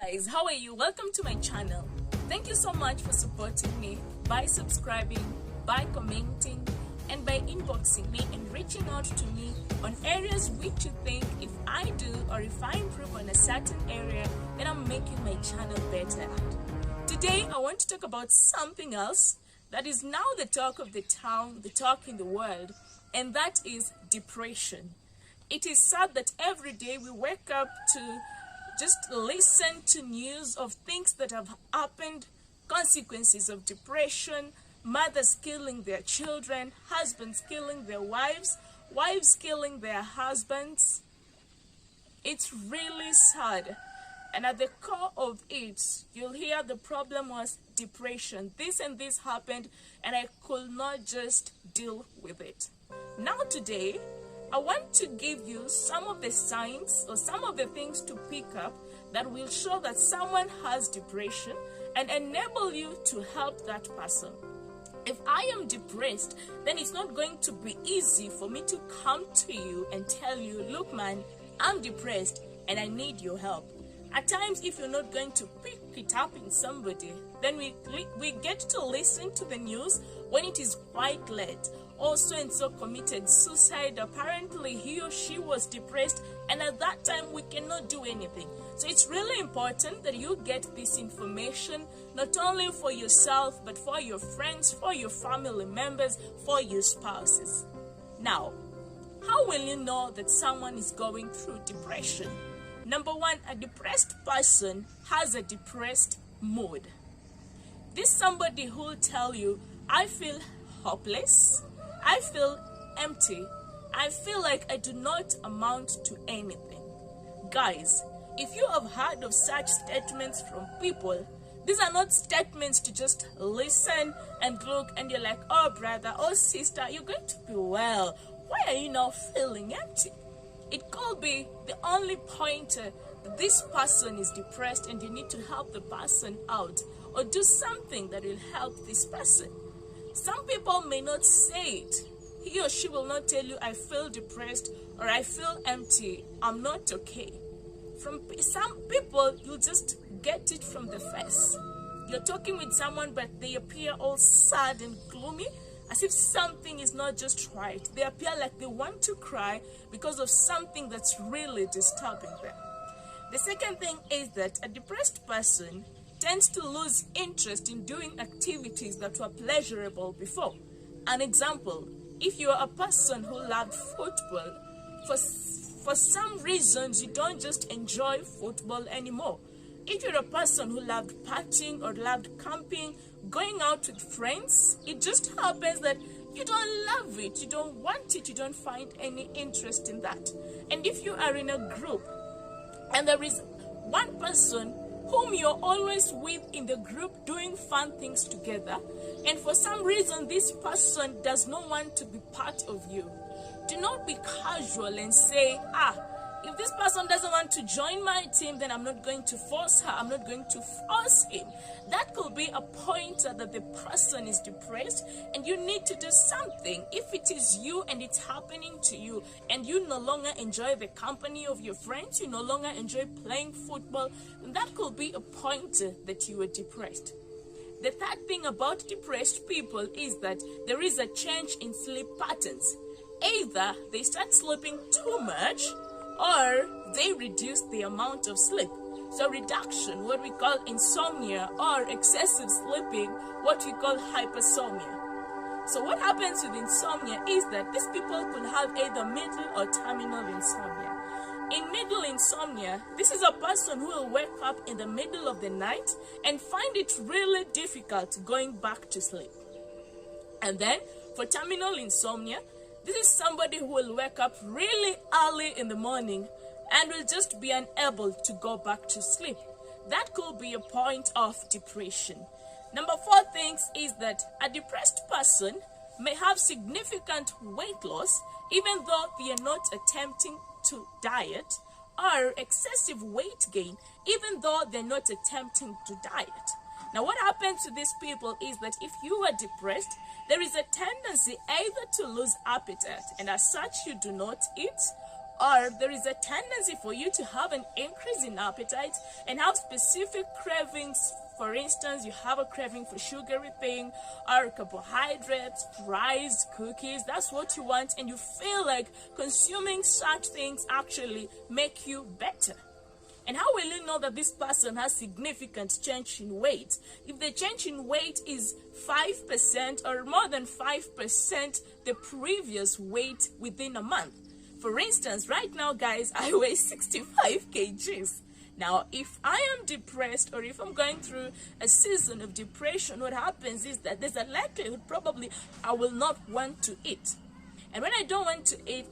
Guys, how are you? Welcome to my channel. Thank you so much for supporting me by subscribing, by commenting, and by inboxing me and reaching out to me on areas which you think if I do or if I improve on a certain area, then I'm making my channel better at. Today I want to talk about something else that is now the talk of the town, the talk in the world, and that is depression. It is sad that every day we wake up to just listen to news of things that have happened, consequences of depression, mothers killing their children, husbands killing their wives, wives killing their husbands. It's really sad. And at the core of it, you'll hear the problem was depression. This and this happened, and I could not just deal with it. Now today, I want to give you some of the signs or some of the things to pick up that will show that someone has depression and enable you to help that person. If I am depressed, then it's not going to be easy for me to come to you and tell you, look man, I'm depressed and I need your help. At times, if you're not going to pick it up in somebody, then we get to listen to the news when it is quite late. Oh, so-and-so committed suicide. Apparently, he or she was depressed, and at that time, we cannot do anything. So it's really important that you get this information, not only for yourself, but for your friends, for your family members, for your spouses. Now, how will you know that someone is going through depression? Number one, a depressed person has a depressed mood. This is somebody who will tell you, I feel hopeless, I feel empty, I feel like I do not amount to anything. Guys, if you have heard of such statements from people, these are not statements to just listen and look and you're like, oh brother, oh sister, you're going to be well. Why are you now feeling empty? It could be the only pointer that this person is depressed and you need to help the person out or do something that will help this person. Some people may not say it. He or she will not tell you, I feel depressed or I feel empty, I'm not okay. From some people, you just get it from the face. You're talking with someone but they appear all sad and gloomy, as if something is not just right. They appear like they want to cry because of something that's really disturbing them. The second thing is that a depressed person tends to lose interest in doing activities that were pleasurable before. An example, if you're a person who loved football, for some reasons you don't just enjoy football anymore. If you're a person who loved partying or loved camping, going out with friends, it just happens that you don't love it, you don't want it, you don't find any interest in that. And if you are in a group and there is one person whom you're always with in the group doing fun things together, and for some reason this person does not want to be part of you, do not be casual and say, if this person doesn't want to join my team, then I'm not going to force her, I'm not going to force him. That could be a pointer that the person is depressed and you need to do something. If it is you and it's happening to you and you no longer enjoy the company of your friends, you no longer enjoy playing football, then that could be a pointer that you are depressed. The third thing about depressed people is that there is a change in sleep patterns. Either they start sleeping too much or they reduce the amount of sleep. So reduction, what we call insomnia, or excessive sleeping, what we call hypersomnia. So what happens with insomnia is that these people could have either middle or terminal insomnia. In middle insomnia, this is a person who will wake up in the middle of the night and find it really difficult going back to sleep. And then for terminal insomnia, this is somebody who will wake up really early in the morning and will just be unable to go back to sleep. That could be a point of depression. Number 4 things is that a depressed person may have significant weight loss even though they are not attempting to diet, or excessive weight gain even though they're not attempting to diet. Now what happens to these people is that if you are depressed, there is a tendency either to lose appetite and as such you do not eat, or there is a tendency for you to have an increase in appetite and have specific cravings. For instance, you have a craving for sugary thing or carbohydrates, fries, cookies. That's what you want, and you feel like consuming such things actually make you better. And how will you know that this person has significant change in weight? If the change in weight is 5% or more than 5% the previous weight within a month. For instance, right now, guys, I weigh 65 kgs. Now, if I am depressed or if I'm going through a season of depression, what happens is that there's a likelihood probably I will not want to eat. And when I don't want to eat,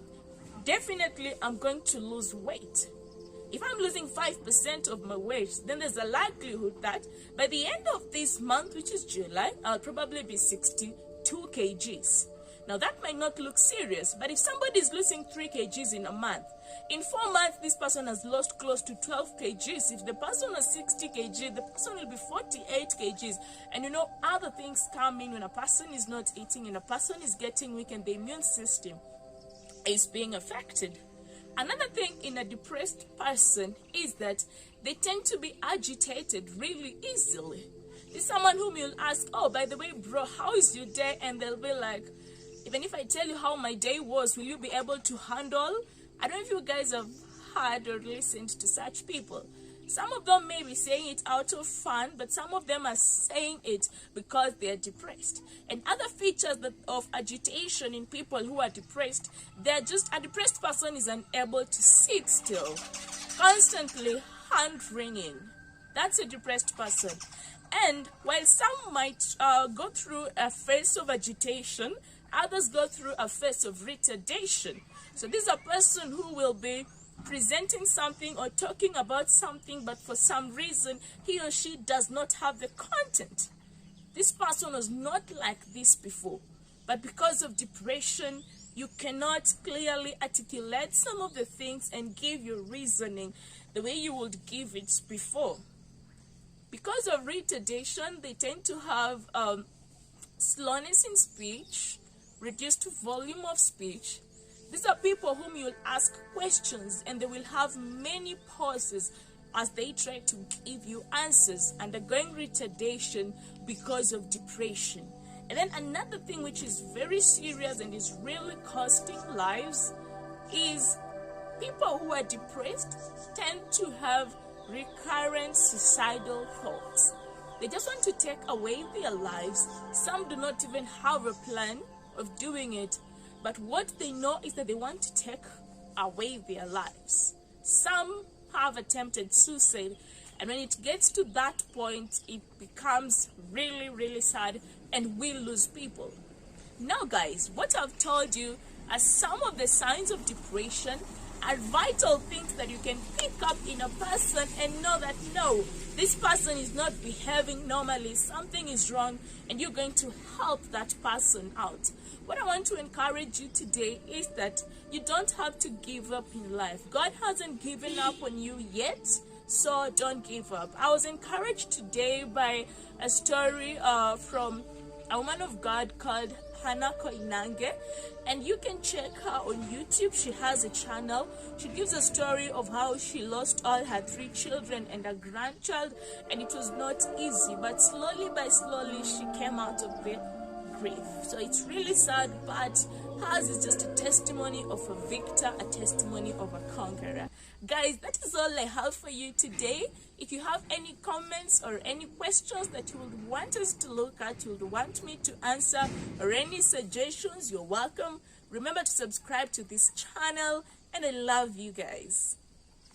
definitely I'm going to lose weight. If I'm losing 5% of my weight, then there's a likelihood that by the end of this month, which is July, I'll probably be 62 kgs. Now, that might not look serious, but if somebody is losing 3 kgs in a month, in 4 months, this person has lost close to 12 kgs. If the person was 60 kg, the person will be 48 kgs. And you know, other things come in when a person is not eating and a person is getting weak and the immune system is being affected. Another thing in a depressed person is that they tend to be agitated really easily. There's someone whom you'll ask, oh, by the way, bro, how is your day? And they'll be like, even if I tell you how my day was, will you be able to handle? I don't know if you guys have heard or listened to such people. Some of them may be saying it out of fun, but some of them are saying it because they are depressed. And other features of agitation in people who are depressed, they're just, a depressed person is unable to sit still, constantly hand-wringing. That's a depressed person. And while some might go through a phase of agitation, others go through a phase of retardation. So this is a person who will be presenting something or talking about something, but for some reason he or she does not have the content. This person was not like this before, but because of depression, you cannot clearly articulate some of the things and give your reasoning the way you would give it before. Because of retardation, they tend to have slowness in speech, reduced volume of speech. These are people whom you'll ask questions and they will have many pauses as they try to give you answers, undergoing retardation because of depression. And then another thing which is very serious and is really costing lives is people who are depressed tend to have recurrent suicidal thoughts. They just want to take away their lives. Some do not even have a plan of doing it, but what they know is that they want to take away their lives. Some have attempted suicide, and when it gets to that point, it becomes really, really sad and will lose people. Now, guys, what I've told you are some of the signs of depression are vital things that you can pick up in a person and know that no, this person is not behaving normally, something is wrong, and you're going to help that person out. What I want to encourage you today is that you don't have to give up in life. God hasn't given up on you yet, so don't give up. I was encouraged today by a story from a woman of God called Hannah Koinange, and you can check her on YouTube. She has a channel. She gives a story of how she lost all her 3 children and a grandchild, and it was not easy, but slowly by slowly she came out of the grief. So it's really sad, but hers is just a testimony of a victor, a testimony of a conqueror. Guys, that is all I have for you today. If you have any comments or any questions that you would want us to look at, you would want me to answer, or any suggestions, you're welcome. Remember to subscribe to this channel, and I love you guys.